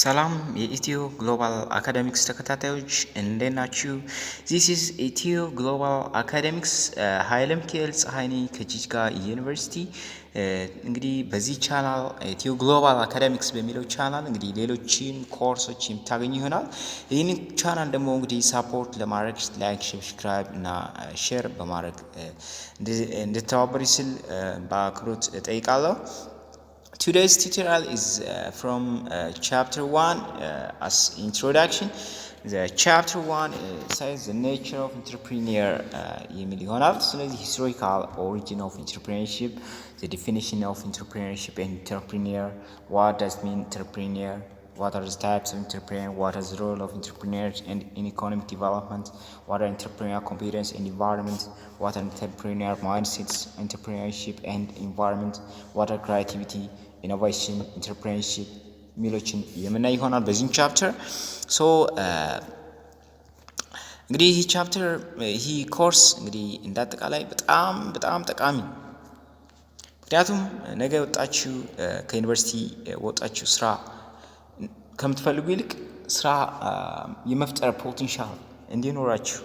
ሰላም የኢትዮ ግሎባል አካዳሚክስ ተከታታዮች እንዴት ናችሁ? ዚስ ኢዝ ኢትዮ ግሎባል አካዳሚክስ ኃይለ ሚካኤል ፀሐይ ነኝ ከጂጅጋ ዩኒቨርሲቲ። እንግዲህ በዚህ ቻናል ኢትዮ ግሎባል አካዳሚክስ በሚለው ቻናል እንግዲህ ሌሎችን ኮርሶች የምታገኙ ይሆናል። ይህንን ቻናል ደግሞ እንግዲህ ሳፖርት ለማድረግ ላይክ፣ ሰብስክራይብ እና ሼር በማድረግ እንድተባበሩ ስል በአክብሮት እጠይቃለሁ። Today's tutorial is from chapter 1 as introduction. The chapter 1 says the nature of entrepreneur የሚል ይሆናል። ስለዚህ historical origin of entrepreneurship, the definition of entrepreneurship and entrepreneur, what does mean entrepreneur, what are the types of entrepreneur, what is the role of entrepreneurs and in economic development, what are entrepreneurial competence and environment, what are entrepreneurial mindsets, entrepreneurship and environment, what are creativity, ኢኖቬሽን፣ ኢንተርፕሬነርሺፕ ሚሎችን የምናይ ይሆናል በዚህ ቻፕተር። ሶ እንግዲህ ይህ ቻፕተር ይህ ኮርስ እንግዲህ እንዳጠቃላይ በጣም ጠቃሚ፣ ምክንያቱም ነገ ወጣችሁ ከዩኒቨርሲቲ ወጣችሁ ስራ ከምትፈልጉ ይልቅ ስራ የመፍጠር ፖቴንሻል እንዲኖራችሁ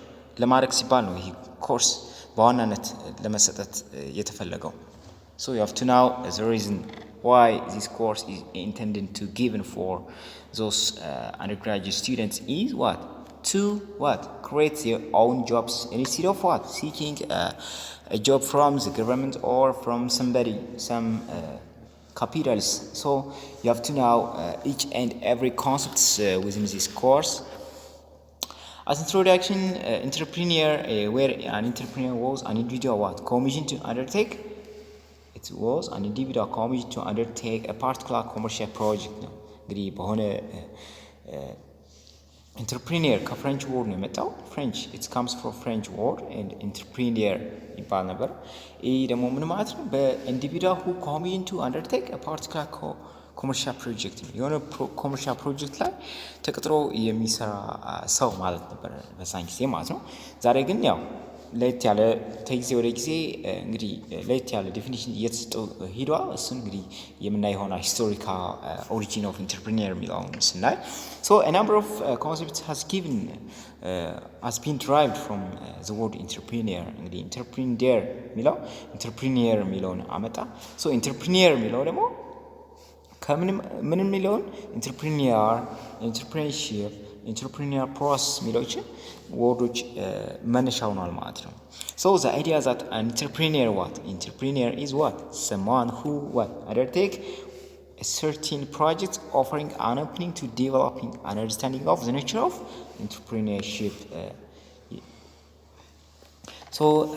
ለማድረግ ሲባል ነው ይህ ኮርስ በዋናነት ለመሰጠት የተፈለገው። So you have to know the reason why this course is intended to given for those undergraduate students is what? To what? Create their own jobs instead of what? Seeking a job from the government or from somebody, some capitalists. So you have to know each and every concept within this course. As introduction, entrepreneur, where an entrepreneur was an individual what? Commissioned to undertake. It was an individual commissioned to undertake a particular commercial project ነው። እንግዲህ በሆነ ኢንተርፕሪኒየር ከፍሬንች ወርድ ነው የመጣው። ፍሬንች it comes from French word and entrepreneur ይባል ነበር። ይህ ደግሞ ምን ማለት ነው? በኢንዲቪዱዋል who commissioned to undertake a particular commercial project ነው። የሆነ ኮመርሻል ፕሮጀክት ላይ ተቀጥሮ የሚሰራ ሰው ማለት ነበር በዛን ጊዜ ማለት ነው። ዛሬ ግን ያው ለየት ያለ ከጊዜ ወደ ጊዜ እንግዲህ ለየት ያለ ዴፊኒሽን እየተሰጠው ሂዷል። እሱን እንግዲህ የምናይ ይሆናል። ሂስቶሪካል ኦሪጂን ኦፍ ኢንተርፕሪኒየር የሚለውን ስናይ so a number of concepts has been derived from the word entrepreneur። እንግዲህ ኢንተርፕሪኒየር የሚለው ኢንተርፕሪኒየር የሚለውን አመጣ። so ኢንተርፕሪኒየር የሚለው ደግሞ ምን የሚለውን ኢንተርፕሪኒየር፣ ኢንተርፕሬነርሺፕ፣ ኢንተርፕሪኒየር ፕሮሰስ የሚለዎችን ወርዶች መነሻ ሆኗል ማለት ነው። so the idea that an entrepreneur what? Entrepreneur is what? Someone who what? Undertake a certain project offering an opening to developing an understanding of the nature of entrepreneurship. So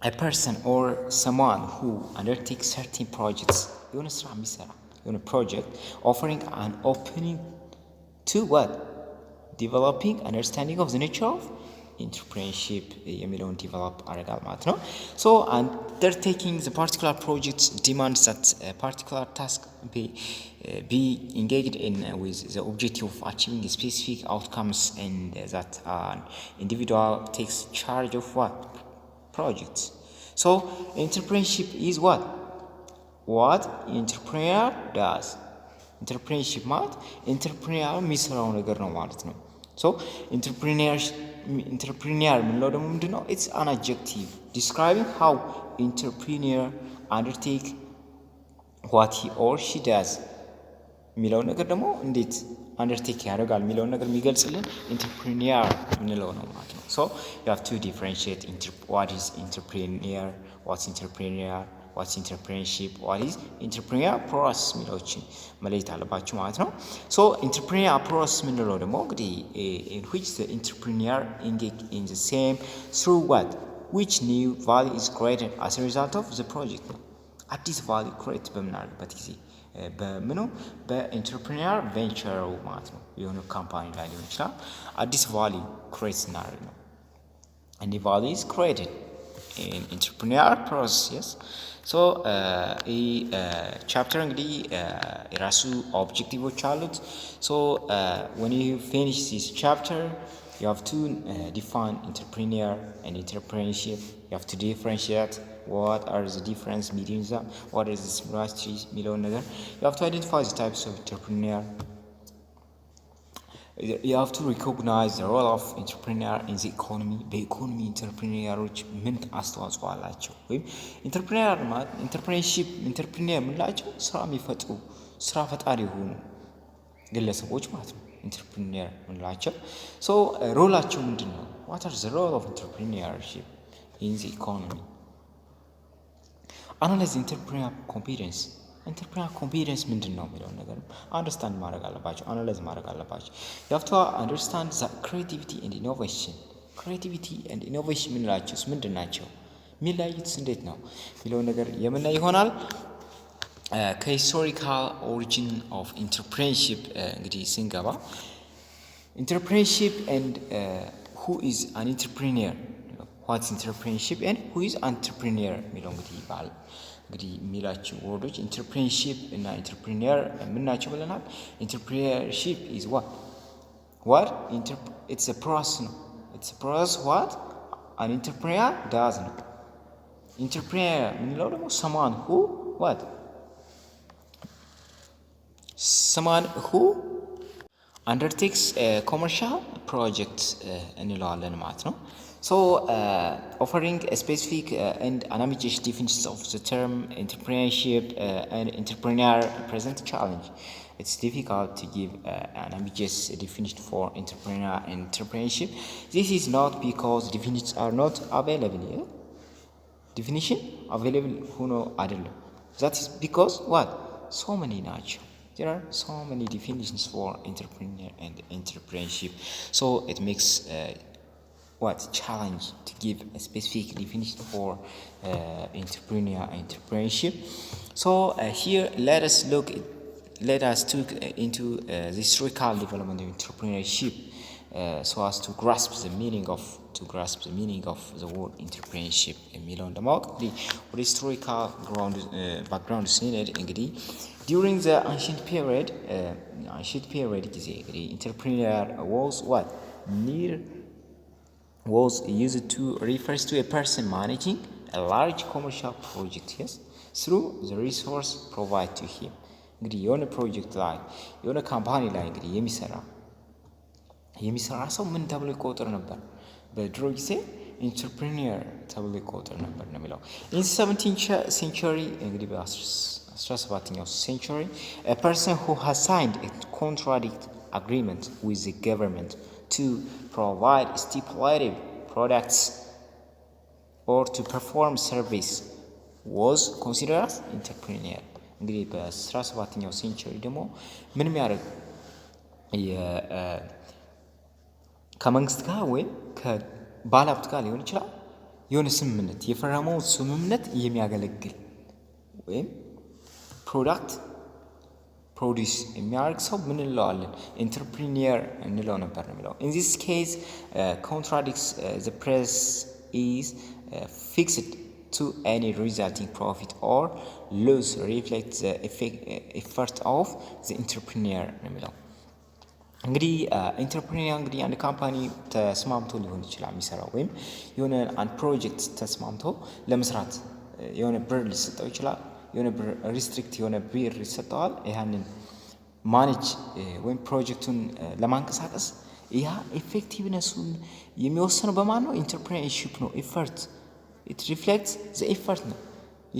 a person or someone who undertakes certain projects, የሆነ ስራ የሚሰራ የሆነ ፕሮጀክት offering an opening to what? Developing understanding of the nature of entrepreneurship የሚለውን ዲቨሎፕ አደርጋል ማለት ነው። so undertaking the particular project demands that a particular task be engaged in with the objective of achieving specific outcomes and that an individual takes charge of what? Projects. so entrepreneurship is what entrepreneur does. ኢንተርፕሬነርሺፕ ማለት ኢንተርፕሬነር የሚሰራው ነገር ነው ማለት ነው። ሶ ኢንተርፕሬነር የምንለው ደግሞ ምንድን ነው? ኢትስ አን አድጀክቲቭ ዲስክራይቢንግ ሃው ኢንተርፕሬነር አንደርቴክ ዋት ሂ ኦር ሺ ዳዝ የሚለውን ነገር ደግሞ እንዴት አንደርቴክ ያደርጋል የሚለውን ነገር የሚገልጽልን ኢንተርፕሬነር የምንለው ነው ማለት ነው። ሶ ዩ ሃቭ ቱ ዲፍረንሺየት ዋት ኢዝ ኢንተርፕሬነር፣ ዋትስ ኢንተርፕሬነር፣ what's entrepreneurship, what is entrepreneurial process የሚለዎችን መለየት አለባችሁ ማለት ነው። so entrepreneurial process የምንለው ደግሞ እንግዲህ in which the entrepreneur engage in the same through what? which new value is created as a result of the project ነው። አዲስ value create በምናደርግበት ጊዜ በምኑ በኢንተርፕሪኒየር ቬንቸር ማለት ነው። የሆነ ካምፓኒ ላይ ሊሆን ይችላል። አዲስ value create ስናደርግ ነው። and the value is created in entrepreneurial process. yes so ቻፕተር እንግዲህ የራሱ ኦብጀክቲቮች አሉት። so when you finish this chapter you have to define entrepreneur and entrepreneurship. you have to differentiate what are the difference between them, what is the similarities የሚለውን ነገር you have to identify the types of entrepreneur. You have to recognize the role of entrepreneur in the economy. በኢኮኖሚ ኢንተርፕሪኒየሮች ምን አስተዋጽኦ አላቸው? ወይም ኢንተርፕሪኒየር ማለት ኢንተርፕሪነርሺፕ ኢንተርፕሪኒየር የምንላቸው ስራ የሚፈጥሩ ስራ ፈጣሪ የሆኑ ግለሰቦች ማለት ነው ኢንተርፕሪኒየር የምንላቸው። ሶ ሮላቸው ምንድን ነው? what are the role of entrepreneurship in the economy? analyze entrepreneur competence. ኢንተርፕሪነር ኮምፒተንስ ምንድን ነው የሚለውን ነገር አንደርስታንድ ማድረግ አለባቸው፣ አናላይዝ ማድረግ አለባቸው። you have to understand the creativity and innovation. creativity and innovation ምንላቸውስ ምንድን ናቸው? የሚለያዩትስ እንዴት ነው የሚለውን ነገር የምናይ ይሆናል። ከሂስቶሪካል ኦሪጂን ኦፍ ኢንተርፕሪነርሺፕ እንግዲህ ስንገባ ኢንተርፕሪነርሺፕ and who is an entrepreneur, what's entrepreneurship and who is entrepreneur የሚለው እንግዲህ ይባላል። እንግዲህ የሚላቸው ወርዶች ኢንተርፕሪነርሺፕ እና ኢንተርፕሪኒየር ምን ናቸው ብለናል። ኢንተርፕሪነርሺፕ is what it's a process ነው። it's a process what an entrepreneur does ነው። ኢንተርፕሪነር የምንለው ደግሞ someone who undertakes a commercial project እንለዋለን ማለት ነው። So offering a specific and unambiguous definition of the term entrepreneurship and entrepreneur present challenge. It's difficult to give an ambiguous definition for entrepreneur and entrepreneurship. This is not because definitions are not available. Definition available who አይደለም. That is because what? So many ናቸው. There are so many definitions for entrepreneur and entrepreneurship. So it makes challenge to give a specific definition for entrepreneur and entrepreneurship. So here let us look into the historical development of entrepreneurship so as to grasp the meaning of the word entrepreneurship የሚለውን ለማወቅ ወደ historical background ስንሄድ እንግዲህ during the ancient period ጊዜ እንግዲህ entrepreneur was used to refers to a person managing a large commercial project, yes, through the resource provided to him. እንግዲህ የሆነ ፕሮጀክት ላይ የሆነ ካምፓኒ ላይ እንግዲህ የሚሰራ ሰው ምን ተብሎ ይቆጠር ነበር? በድሮ ጊዜ ኢንተርፕሪኒየር ተብሎ ይቆጠር ነበር ነው የሚለው። in 17th century እንግዲህ በ17ኛው century a person who has signed a contract agreement with the government to provide stipulated products or to perform service was considered as entrepreneur. እንግዲህ በ17ኛው ሴንቸሪ ደግሞ ምን የሚያደርግ ከመንግስት ጋር ወይም ከባለሀብት ጋር ሊሆን ይችላል የሆነ ስምምነት የፈረመው ስምምነት የሚያገለግል ወይም ፕሮዳክት ፕሮዲስ የሚያደርግ ሰው ምን እንለዋለን? ኢንተርፕሪኒየር እንለው ነበር ነው የሚለው። in this case contracts the price is fixed to any resulting profit or loss reflects the effort of the entrepreneur ነው የሚለው። እንግዲህ ኢንተርፕሪኒየር እንግዲህ አንድ ካምፓኒ ተስማምቶ ሊሆን ይችላል የሚሰራው ወይም የሆነ አንድ ፕሮጀክት ተስማምቶ ለመስራት የሆነ ብር ሊሰጠው ይችላል። የሆነ ሪስትሪክት የሆነ ብር ይሰጠዋል። ያንን ማኔጅ ወይም ፕሮጀክቱን ለማንቀሳቀስ ያ ኢፌክቲቭነሱን የሚወሰነው በማን ነው? ኢንተርፕሪነርሺፕ ነው። ኢፈርት it reflects the effort ነው።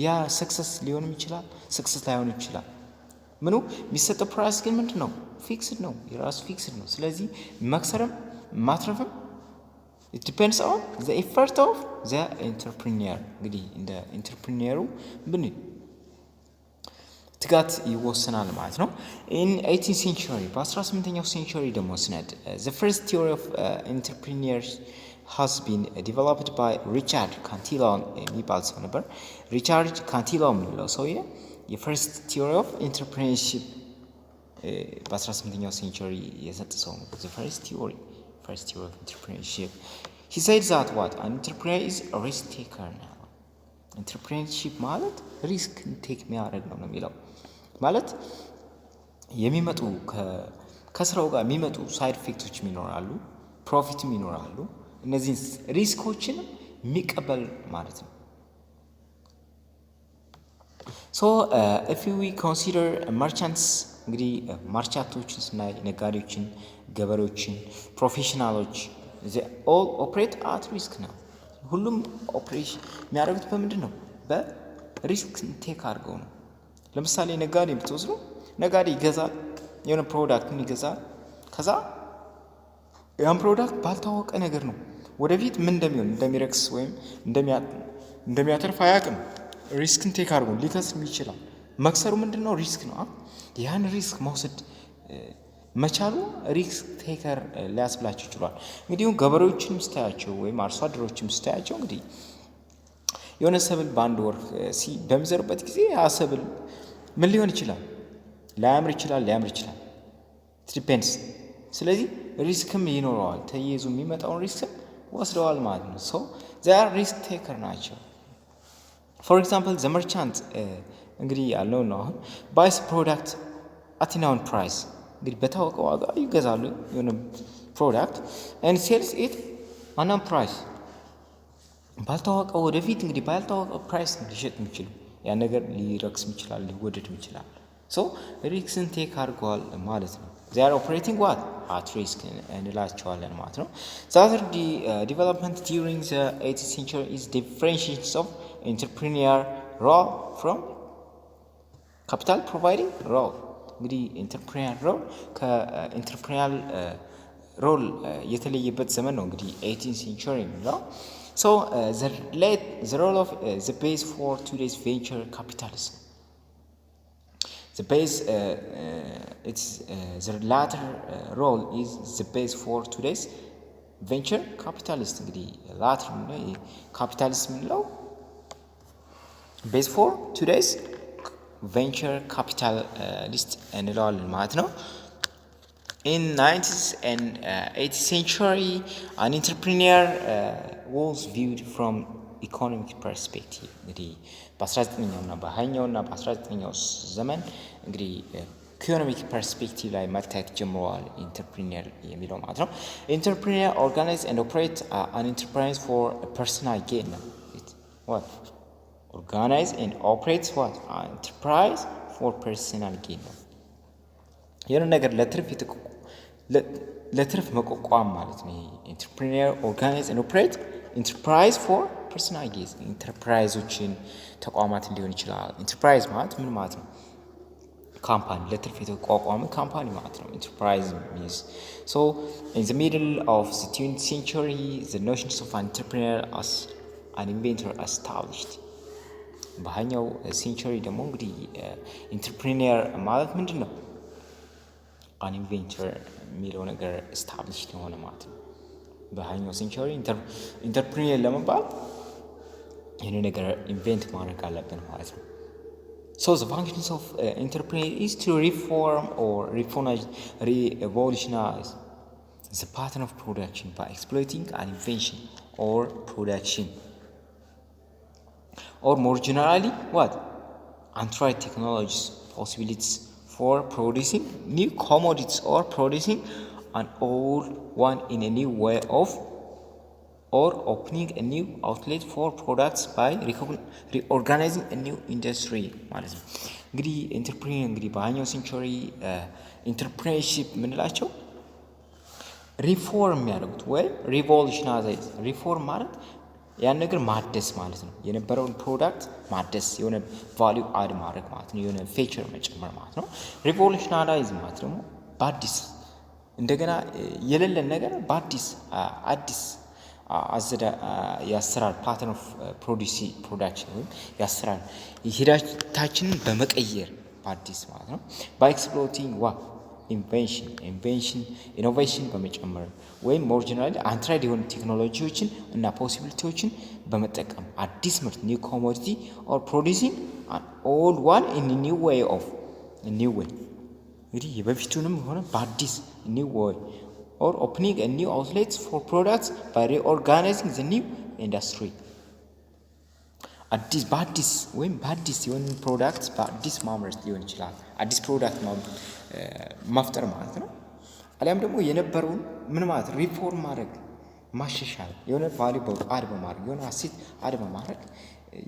ያ ሰክሰስ ሊሆንም ይችላል፣ ሰክሰስ ላይሆን ይችላል። ምኑ የሚሰጠው ፕራይስ ግን ምንድነው? ፊክስድ ነው። የራሱ ፊክስድ ነው። ስለዚህ መክሰርም ማትረፍም it depends on the effort of the entrepreneur። እንግዲህ እንደ ኢንተርፕሪኒየሩ ትጋት ይወሰናል ማለት ነው። in 18th century በ18ኛው ሴንቸሪ ደግሞ ስነድ the first theory of entrepreneurs has been developed by ሪቻርድ ካንቲሎን የሚባል ሰው ነበር። ሪቻርድ ካንቲሎን የሚለው ሰውዬ የፈርስት ቲዮሪ ኦፍ ኢንተርፕሪነርሺፕ በ18ኛው ሴንቸሪ የሰጠ ሰው ነው። the first theory of entrepreneurship. he said that what an entrepreneur is a risk taker now. ኢንተርፕሪነርሺፕ ማለት ሪስክ ቴክ የሚያደርግ ነው የሚለው ማለት የሚመጡ ከስራው ጋር የሚመጡ ሳይድ ኢፌክቶች ይኖራሉ፣ ፕሮፊትም ይኖራሉ። እነዚህ ሪስኮችን የሚቀበል ማለት ነው። So if we consider merchants እንግዲህ ማርቻንቶችን ስናይ ነጋዴዎችን፣ ገበሬዎችን፣ ፕሮፌሽናሎች they all operate at risk ነው። ሁሉም ኦፕሬሽን የሚያደርጉት በምንድን ነው? በሪስክ ቴክ አድርገው ነው። ለምሳሌ ነጋዴ ብትወስዱ ነጋዴ ይገዛል፣ የሆነ ፕሮዳክትን ይገዛል። ከዛ ያን ፕሮዳክት ባልታወቀ ነገር ነው ወደፊት ምን እንደሚሆን እንደሚረክስ ወይም እንደሚያተርፍ አያውቅም። ሪስክን ቴክ አድርጎ ሊከስም ይችላል። መክሰሩ ምንድነው? ሪስክ ነው። ያን ሪስክ መውሰድ መቻሉ ሪስክ ቴከር ሊያስብላቸው ይችላል። እንግዲህ ገበሬዎችን ስታያቸው ወይም አርሶ አደሮችን ስታያቸው እንግዲህ የሆነ ሰብል በአንድ ወር በሚዘሩበት ጊዜ ያ ሰብል ምን ሊሆን ይችላል? ሊያምር ይችላል። ዲፔንድስ። ስለዚህ ሪስክም ይኖረዋል። ተያይዞ የሚመጣውን ሪስክም ወስደዋል ማለት ነው። ሶ they are risk taker ናቸው። for example the merchant እንግዲህ ያለው ነው አሁን buys product at a known price እንግዲህ በታወቀ ዋጋ ይገዛሉ የሆነ ፕሮዳክት and sells it at a known price ባልታወቀው ወደፊት እንግዲህ ባልታወቀው ፕራይስ ሊሸጥ የሚችል ያ ነገር ሊረክስም ይችላል ሊወደድም ይችላል። ሶ ሪስክን ቴክ አድርገዋል ማለት ነው። they are operating what at risk እንላቸዋለን ማለት ነው። the other development during the 18th century is differentiation of entrepreneur role from capital providing role እንግዲህ entrepreneur role ከኢንተርፕሪኒያል ሮል የተለየበት ዘመን ነው እንግዲህ 18th century ነው። so the role of the base for today's venture capitalism the base it's the latter role is the base for today's venture capitalist እንግዲህ latter capitalist ምንለው base for today's venture capitalist እንለዋለን ማለት ነው። in 19th and 18th century an entrepreneur was viewed from economic perspective እንግዲህ በ19ኛውና በ20ኛውና በ19ኛው ዘመን እንግዲህ ኢኮኖሚክ ፐርስፔክቲቭ ላይ መታየት ጀምረዋል ኢንተርፕሪኒየር የሚለው ማለት ነው። ኢንተርፕሪኒየር ኦርጋናይዝ ኤንድ ኦፕሬት አን ኢንተርፕራይዝ ፎር ፐርሰናል ጌን ነው። what organize and operate what enterprise for personal gain ነው። የሆነ ነገር ለትርፍ መቋቋም ማለት ነው። ኢንተርፕሪኒየር ኦርጋናይዝ ኤንድ ኦፕሬት ኢንተርፕራይዝ ፎር ፐርሰናል ጌዝ ኢንተርፕራይዞችን ተቋማትን ሊሆን ይችላል። ኢንተርፕራይዝ ማለት ምን ማለት ነው? ካምፓኒ ለትርፍ የተቋቋመ ካምፓኒ ማለት ነው። ኢንተርፕራይዝ means so in the middle of the 20th century the notions of entrepreneur as an inventor established በሃያኛው ሴንቸሪ ደግሞ እንግዲህ ኢንተርፕሪኒየር ማለት ምንድን ነው? an inventor የሚለው ነገር established የሆነ ማለት ነው። በሃያኛው ሴንቸሪ ኢንተርፕሪኒየር ለመባል ይህን ነገር ኢንቨንት ማድረግ አለብን ማለት ነው። so the functions of entrepreneur is to reform or revolutionize the pattern of production by exploiting an invention or production or more generally what untried technologies possibilities for producing new commodities or producing an old one in a new way of or opening a new outlet for products by reorganizing a new industry ማለት ነው። እንግዲህ ኢንተርፕሪኒየር እንግዲህ በሃያኛው ሴንቸሪ ኢንተርፕርነርሺፕ የምንላቸው ሪፎርም የሚያደርጉት ወይም ሪቮሉሽናይዝ ሪፎርም ማለት ያን ነገር ማደስ ማለት ነው። የነበረውን ፕሮዳክት ማደስ የሆነ ቫልዩ አድ ማድረግ ማለት ነው። የሆነ ፊቸር መጨመር ማለት ነው። ሪቮሉሽናይዝ ማለት ደግሞ በአዲስ እንደገና የሌለን ነገር በአዲስ አዲስ ያሰራር ፓተርን ኦፍ ፕሮዳክሽን ወይም ያሰራር ሂደታችንን በመቀየር በአዲስ ማለት ነው። ባይ ኤክስፕሎይቲንግ ኢኖቬሽን በመጨመር ወይም ሞር ጀነራሊ አንትራይድ የሆኑ ቴክኖሎጂዎችን እና ፖሲቢሊቲዎችን በመጠቀም አዲስ ምርት ኒው ኮሞዲቲ ኦር ፕሮዲሲንግ አን ኦልድ ዋን ኢን ኒው ዌይ ኦፍ ኒው ዌይ እንግዲህ የበፊቱንም ሆነ በአዲስ ኒው ዌይ or opening a new outlets for products by reorganizing the new industry አዲስ በአዲስ ወይም በአዲስ የሆነ ፕሮዳክት በአዲስ ማምረት ሊሆን ይችላል። አዲስ ፕሮዳክት መፍጠር ማለት ነው። አሊያም ደግሞ የነበረውን ምን ማለት ሪፎርም ማድረግ ማሻሻል የሆነ ቫልዩ አድ በማድረግ የሆነ አሴት አድ በማድረግ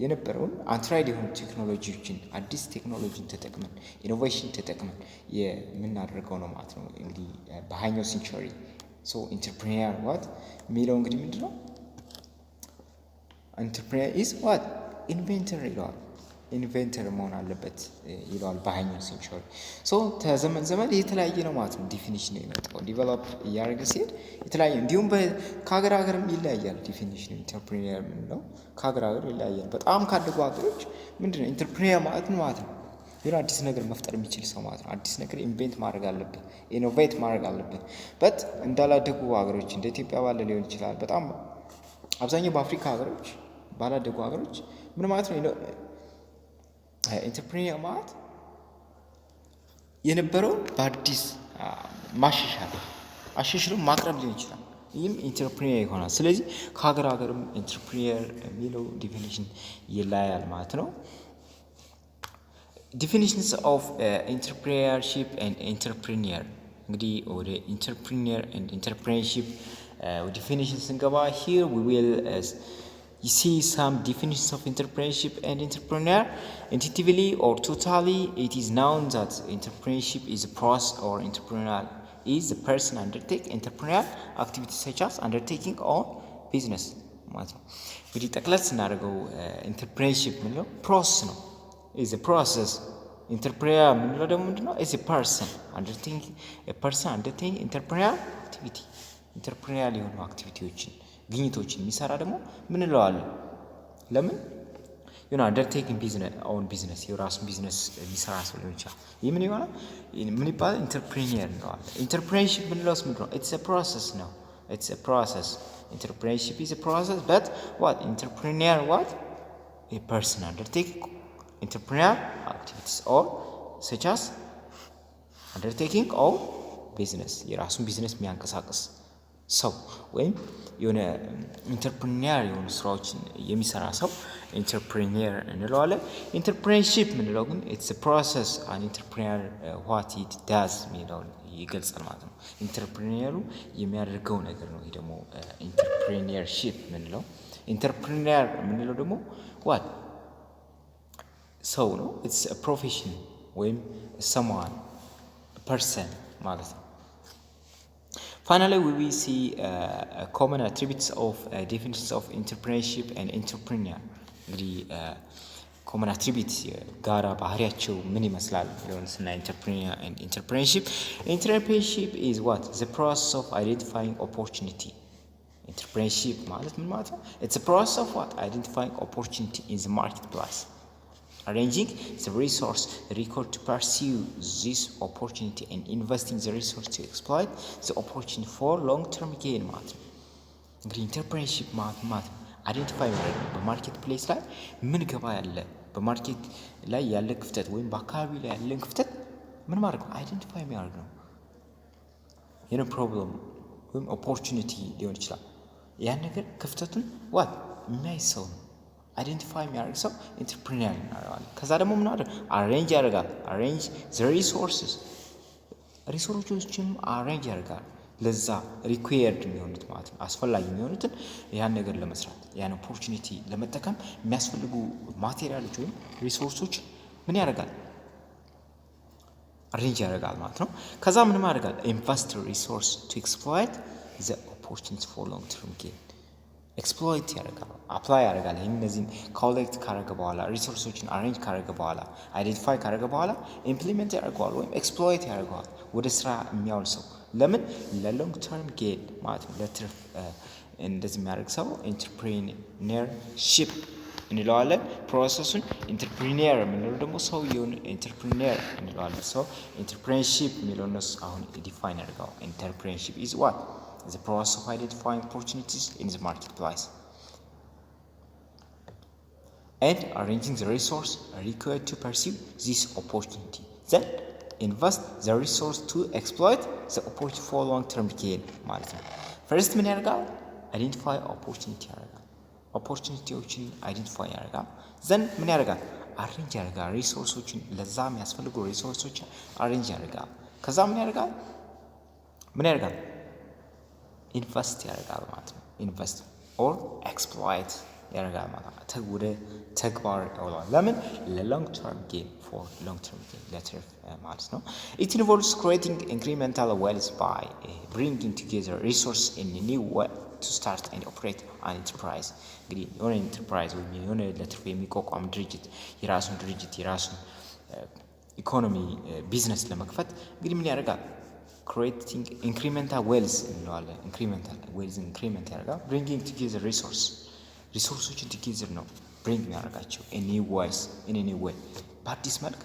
የነበረውን አንትራይድ የሆኑ ቴክኖሎጂዎችን አዲስ ቴክኖሎጂን ተጠቅመን ኢኖቬሽን ተጠቅመን የምናደርገው ነው ማለት ነው። እንግዲህ በሃያኛው ሴንቸሪ ሶ ኢንተርፕሪነር ዋት የሚለው እንግዲህ ምንድነው? ኢንተርፕሪነር ኢዝ ዋት ኢንቨንተር ይለዋል። ኢንቨንተር መሆን አለበት ይለዋል በሃያኛው ሴንቸሪ። ሶ ተዘመን ዘመን የተለያየ ነው ማለት ነው። ዲፊኒሽን ነው የመጣው ዲቨሎፕ እያደረገ ሲሄድ የተለያየ እንዲሁም ከሀገር ሀገርም ይለያያል። ዲፊኒሽን ኢንተርፕሪነር የምንለው ከሀገር ሀገር ይለያያል። በጣም ካደጉ ሀገሮች ምንድነው ኢንተርፕሪነር ማለት ነው ማለት ነው የሆነ አዲስ ነገር መፍጠር የሚችል ሰው ማለት ነው። አዲስ ነገር ኢንቨንት ማድረግ አለብን፣ ኢኖቬት ማድረግ አለብን። በት እንዳላደጉ ሀገሮች እንደ ኢትዮጵያ ባለ ሊሆን ይችላል። በጣም አብዛኛው በአፍሪካ ሀገሮች ባላደጉ ሀገሮች ምን ማለት ነው? ኢንተርፕሪነር ማለት የነበረውን በአዲስ ማሻሻል አሻሽሎ ማቅረብ ሊሆን ይችላል። ይህም ኢንተርፕሪነር ይሆናል። ስለዚህ ከሀገር ሀገርም ኢንተርፕሪነር የሚለው ዲፊኒሽን ይለያያል ማለት ነው። ዲፊኒሽንስ ኦፍ ኢንተርፕሪነርሺፕ ኤንድ ኢንተርፕሪነር እንግዲህ ወደ ኢንተርፕሪነር ኤንድ ኢንተርፕሪነርሺፕ ዲፊኒሽን ስንገባ here we will you see some definitions of entrepreneurship and entrepreneur. Intuitively or totally, it is known that entrepreneurship is a process or entrepreneurial is the person undertake entrepreneurial activities such as undertaking own business ማለት ነው። እንግዲህ ጠቅለል ስናደርገው entrepreneurship ምንለው ፕሮሰስ ነው is a process። entrepreneur ምንለው ደግሞ ምንድነው? is a person undertaking entrepreneurial activity entrepreneurial የሆኑ አክቲቪቲዎችን ግኝቶችን የሚሰራ ደግሞ ምን እንለዋለን? ለምን የሆነ አንደርቴኪንግ ቢዝነስ የራሱን ቢዝነስ የሚሰራ ሰው ሊሆን ይችላል። ይህ ምን ይሆናል? ምን ይባላል? ኢንተርፕሪነር እንለዋለን። ኢንተርፕሪነርሺፕ ምንለውስ ምንድነው? ኢትስ አ ፕሮሰስ ነው። ኢትስ አ ፕሮሰስ ኢንተርፕሪነርሺፕ ኢዝ አ ፕሮሰስ በት ዋት ኢንተርፕሪነር ዋት a person undertaking entrepreneurial activities or such as undertaking own business የራሱን ቢዝነስ የሚያንቀሳቅስ ሰው ወይም የሆነ ኢንተርፕሪነር የሆኑ ስራዎችን የሚሰራ ሰው ኢንተርፕሪነር እንለዋለን። ኢንተርፕሪነርሺፕ ምንለው ግን ኢትስ አ ፕሮሰስ አን ኢንተርፕሪነር ዋት ኢት ዳዝ የሚለውን ይገልጻል ማለት ነው። ኢንተርፕሪነሩ የሚያደርገው ነገር ነው። ይሄ ደግሞ ኢንተርፕሪነርሺፕ ምንለው። ኢንተርፕሪነር ምንለው ደግሞ ዋት ሰው ነው። ኢትስ አ ፕሮፌሽን ወይም someone person ማለት ነው። Finally, we will see common attributes of definitions of entrepreneurship and entrepreneur. እንግዲህ common attributes ጋራ ባህሪያቸው ምን ይመስላል ብለን ስናይ entrepreneur and entrepreneurship. Entrepreneurship is what? The process of identifying opportunity. Entrepreneurship ማለት ምን ማለት ነው? It's a process of what? Identifying opportunity in the marketplace. Arranging the resource record to pursue this opportunity and investing the resource to exploit the opportunity for long-term gain ማለት ነው። እንግዲህ ኢንተርፕሪነርሺፕ ማለት አይደንቲፋይ ማድረግ በማርኬት ፕሌስ ላይ ምን ገባ ያለ በማርኬት ላይ ያለ ክፍተት ወይም በአካባቢ ላይ ያለን ክፍተት ምን ማድረግ ነው? አይደንቲፋይ የሚያደርግ ነው። የሆነ ፕሮብለም ወይም ኦፖርቹኒቲ ሊሆን ይችላል። ያን ነገር ክፍተቱን ዋት የሚያይ ሰው ነው። አይደንቲፋይ የሚያደርግ ሰው ኢንተርፕሪነር እናደርጋለን። ከዛ ደግሞ ምን አደረግ አሬንጅ ያደርጋል። አሬንጅ ዘ ሪሶርሶችን አሬንጅ ያደርጋል። ለዛ ሪኩዌርድ የሚሆኑት ማለት ነው አስፈላጊ የሚሆኑትን ያን ነገር ለመስራት ያን ኦፖርቹኒቲ ለመጠቀም የሚያስፈልጉ ማቴሪያሎች ወይም ሪሶርሶች ምን ያደርጋል? አሬንጅ ያደርጋል ማለት ነው። ከዛ ምን ያደርጋል? ኢንቨስት ሪሶርስ ቱ ኤክስፕሎይት ዘ ኦፖርቹኒቲ ፎር ሎንግ ተርም ጌን ኤክስፕሎይት ያደርጋል፣ አፕላይ ያደርጋል። እነዚህን ኮሌክት ካደረገ በኋላ ሪሶርሶችን አሬንጅ ካደረገ በኋላ አይዴንቲፋይ ካደረገ በኋላ ኢምፕሊሜንት ያደርገዋል ወይም ኤክስፕሎይት ያደርገዋል ወደ ስራ የሚያውል ሰው ለምን? ለሎንግ ተርም ጌን ማለት ነው፣ ለትርፍ እንደዚህ የሚያደርግ ሰው ኢንተርፕሪነርሺፕ እንለዋለን። ፕሮሰሱን ኢንተርፕሪነር የምንለው ደግሞ ሰው የሆነ ኢንተርፕሪነር እንለዋለን። ሰው ኢንተርፕሪነርሺፕ የሚለው እነሱ አሁን ዲፋይን ያደርገዋል። ኢንተርፕሪነርሺፕ ኢዝ ዋት the process of identifying opportunities in the marketplace and arranging the resource required to pursue this opportunity. Then invest the resource to exploit the opportunity for long-term gain ማለት ነው። First ምን ያደርጋል? identify opportunity ያደርጋል። ኦፖርቹኒቲዎችን አይደንቲፋይ ያደርጋል። ዘን ምን ያደርጋል? አሬንጅ ያደርጋል። ሪሶርሶችን ለዛ የሚያስፈልጉ ሪሶርሶችን አሬንጅ ያደርጋል። ከዛ ምን ያደርጋል? ኢንቨስት ያደርጋል ማለት ነው። ኢንቨስት ኦር ኤክስፕሎይት ያደርጋል ማለት ወደ ተግባር ያውላል። ለምን ለሎንግ ተርም ጌም ፎር ሎንግ ተርም ጌም ለትርፍ ማለት ነው። ኢት ኢንቮልቭስ ክሬቲንግ ኢንክሪሜንታል ዌልዝ ባይ ብሪንጊንግ ቱጌዘር ሪሶርስ ኢን ኒው ዌይ ቱ ስታርት ኤንድ ኦፕሬት አን ኢንተርፕራይዝ። እንግዲህ የሆነ ኢንተርፕራይዝ ወይም የሆነ ለትርፍ የሚቋቋም ድርጅት የራሱን ኢኮኖሚ ቢዝነስ ለመክፈት እንግዲህ ምን ያደርጋል? ክሬቲንግ ኢንክሪሜንታል ዌልዝ እንለዋለን። ኢንክሪሜንታል ዌልዝ ኢንክሪሜንት ያደርጋል። ብሪንጊንግ ቱጌዘር ሪሶርሶችን ቱጌዘር ነው ብሪንግ የሚያደርጋቸው ኒው ዌይ በአዲስ መልክ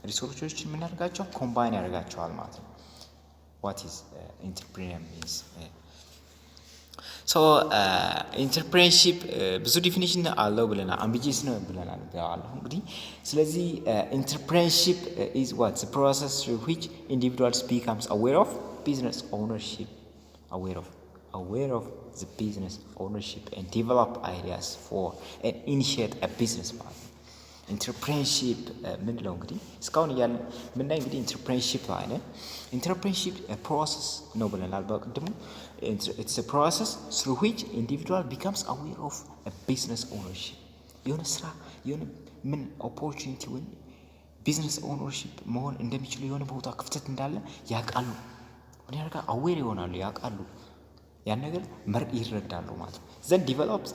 ሪሶርሶችን ምን ያደርጋቸው? ኮምባይን ያደርጋቸዋል ማለት ነው። ዋት ኢዝ ኢንተርፕሪነር ሚንስ ሶ ኢንተርፕሬነርሺፕ ብዙ ዲፊኒሽን አለው ብለናል። አምቢጂየስ ነው ብለናል አለሁ እንግዲህ። ስለዚህ ኢንተርፕሬነርሺፕ ኢዝ ዋት ዘ ፕሮሰስ ትሩ ዊች ኢንዲቪጁዋልስ ቢካምስ አዌር ኦፍ ቢዝነስ ኦውነርሺፕ aware of the business ownership and develop ideas for and initiate a business ማለት ነው። ኢንተርፕሬነርሺፕ ምንለው እንግዲህ እስካሁን እያለ ምናይ እንግዲህ ኢንተርፕሬነርሺፕ ላይ ነው። ኢንተርፕሬነርሺፕ ፕሮሰስ ነው ብለናል በቅድሙ። it's a process through which individual becomes aware of a business ownership የሆነ ስራ የሆነ ምን ኦፖርቹኒቲ ወይ ቢዝነስ ኦውነርሺፕ መሆን እንደሚችሉ የሆነ ቦታ ክፍተት እንዳለ ያውቃሉ። ምን ያደርጋል? አዌር ይሆናሉ፣ ያውቃሉ፣ ያን ነገር ይረዳሉ ማለት ነው። ዘን ዲቨሎፕስ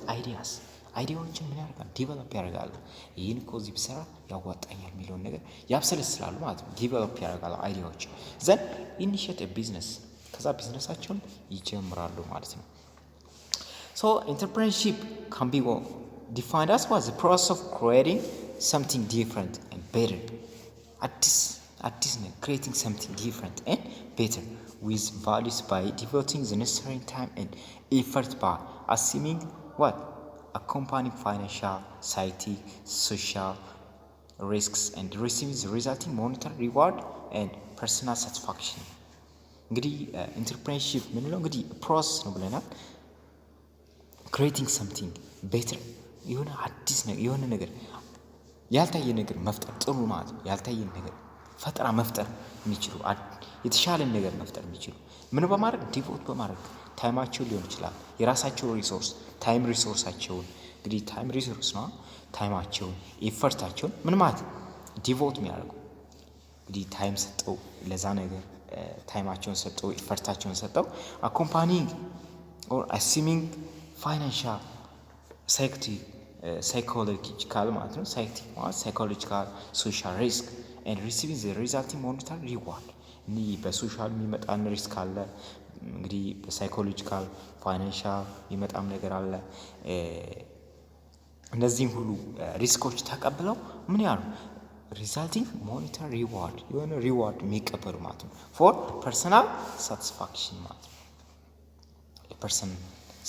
አይዲያዎችን ምን ያደርጋል? ዲቨሎፕ ያደርጋሉ። ይህን እኮ እዚህ ብሰራ ያዋጣኛል የሚለውን ነገር ያብሰለስላሉ ማለት ነው። ዲቨሎፕ ያደርጋሉ አይዲያዎች። ዘን ኢኒሺየት ቢዝነስ ከዛ ቢዝነሳቸውን ይጀምራሉ ማለት ነው። ሶ ኢንተርፕሬነርሺፕ ካን ቢ ዲፋይንድ አስ ዋት ዘ ፕሮሰስ ኦፍ ክሪኤቲንግ something different and better አዲስ ነው creating something different and better with values by devoting the necessary time and effort by assuming what accompanying financial, scientific, social risks and receiving the resulting monetary reward and personal satisfaction። እንግዲህ ኢንተርፕሬነርሺፕ ምንለው እንግዲህ ፕሮሰስ ነው ብለናል። creating something better የሆነ አዲስ ነገር የሆነ ነገር ያልታየ ነገር መፍጠር ጥሩ ማለት ነው። ያልታየ ነገር ፈጠራ መፍጠር የሚችሉ የተሻለ ነገር መፍጠር የሚችሉ ምን በማድረግ ዲቮት በማድረግ ታይማቸው ሊሆን ይችላል የራሳቸው ሪሶርስ ታይም ሪሶርሳቸውን እንግዲህ ታይም ሪሶርስ ነው ታይማቸውን ኤፈርታቸውን ምን ማለት ዲቮት የሚያደርጉ እንግዲህ ታይም ሰጠው ለዛ ነገር ታይማቸውን ሰጠው ኤፈርታቸውን ሰጠው አኮምፓኒንግ ኦር አሲሚንግ ፋይናንሻል ሳይኮሎጂካል ማለት ነው ሳይኮሎጂካል ሶሻል ሪስክ and receiving the resulting monetary reward እንግዲህ በሶሻል የሚመጣን ሪስክ አለ እንግዲህ በሳይኮሎጂካል ፋይናንሻል የሚመጣም ነገር አለ እነዚህም ሁሉ ሪስኮች ተቀብለው ምን ያሉ resulting monetary reward የሆነ ሪዋርድ የሚቀበሉ ማለት ነው for personal satisfaction ማለት ነው የፐርሰን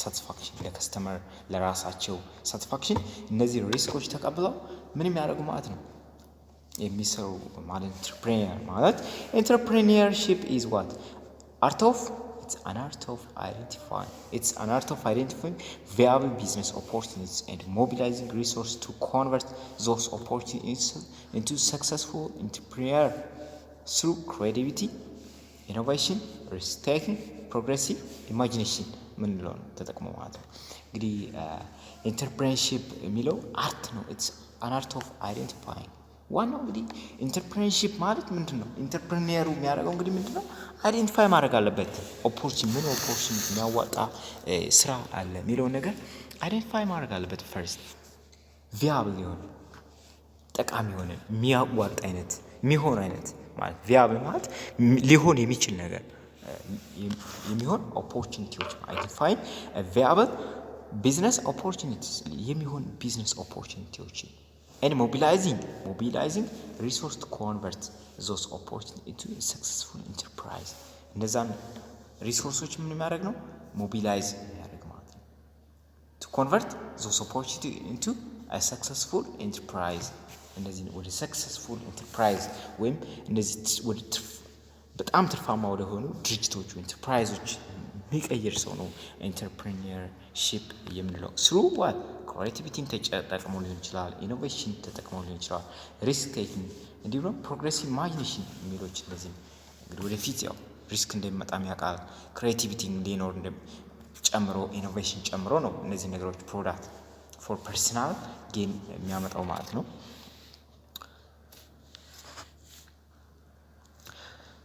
ሳቲስፋክሽን ለከስተመር ለራሳቸው ሳቲስፋክሽን እነዚህ ሪስኮች ተቀብለው ምን የሚያደርጉ ማለት ነው የሚሰሩ ማለት ኢንተርፕሬነር ማለት ኢንተርፕሬነርሺፕ is what it's an art of identifying viable business opportunities and mobilizing resources to convert those opportunities into successful entrepreneur through creativity, innovation, risk-taking, progressive imagination ምንለው ተጠቅሞ ማለት ነው እንግዲህ ኢንተርፕሬነርሺፕ የሚለው አርት ነው it's an art of identifying ዋናው እንግዲህ ኢንተርፕሬነርሺፕ ማለት ምንድነው ኢንተርፕሬነሩ የሚያደርገው እንግዲህ ምንድነው አይደንቲፋይ ማድረግ አለበት ኦፖርቹኒቲ የሚያዋጣ ስራ አለ የሚለው ነገር አይደንቲፋይ ማድረግ አለበት ፈርስት ቪያብል የሆነ ጠቃሚ የሆነ የሚያዋጣ አይነት የሚሆን አይነት ማለት ቪያብል ማለት ሊሆን የሚችል ነገር የሚሆን ኦፖርቹኒቲዎች አይደንቲፋይ ቪያብል ቢዝነስ ኦፖርቹኒቲስ የሚሆን ቢዝነስ ኦፖርቹኒቲዎች and mobilizing resource to convert those opportunities into a successful enterprise እነዛን ሪሶርሶች ምን ማድረግ ነው ሞቢላይዝ ያደርግ ማለት ነው to convert those opportunities into a successful enterprise እነዚህ ወደ successful enterprise ወይም እነዚህ ወደ በጣም ትርፋማ ወደ ሆኑ ድርጅቶች ኢንተርፕራይዞች የሚቀይር ሰው ነው ኢንተርፕሬነርሺፕ የምንለው through what creativity ተጠቅሞ ሊሆን ይችላል ኢኖቬሽን ተጠቅሞ ሊሆን ይችላል ሪስክ ቴኪንግ እንዲሁም ፕሮግሬሲቭ ኢማጂኔሽን የሚሎች እንደዚህ እንግዲህ ወደፊት ያው ሪስክ እንደሚመጣም ያውቃል ክሬቲቪቲ እንዲኖር ጨምሮ ኢኖቬሽን ጨምሮ ነው እነዚህ ነገሮች ፕሮዳክት for personal gain የሚያመጣው ማለት ነው።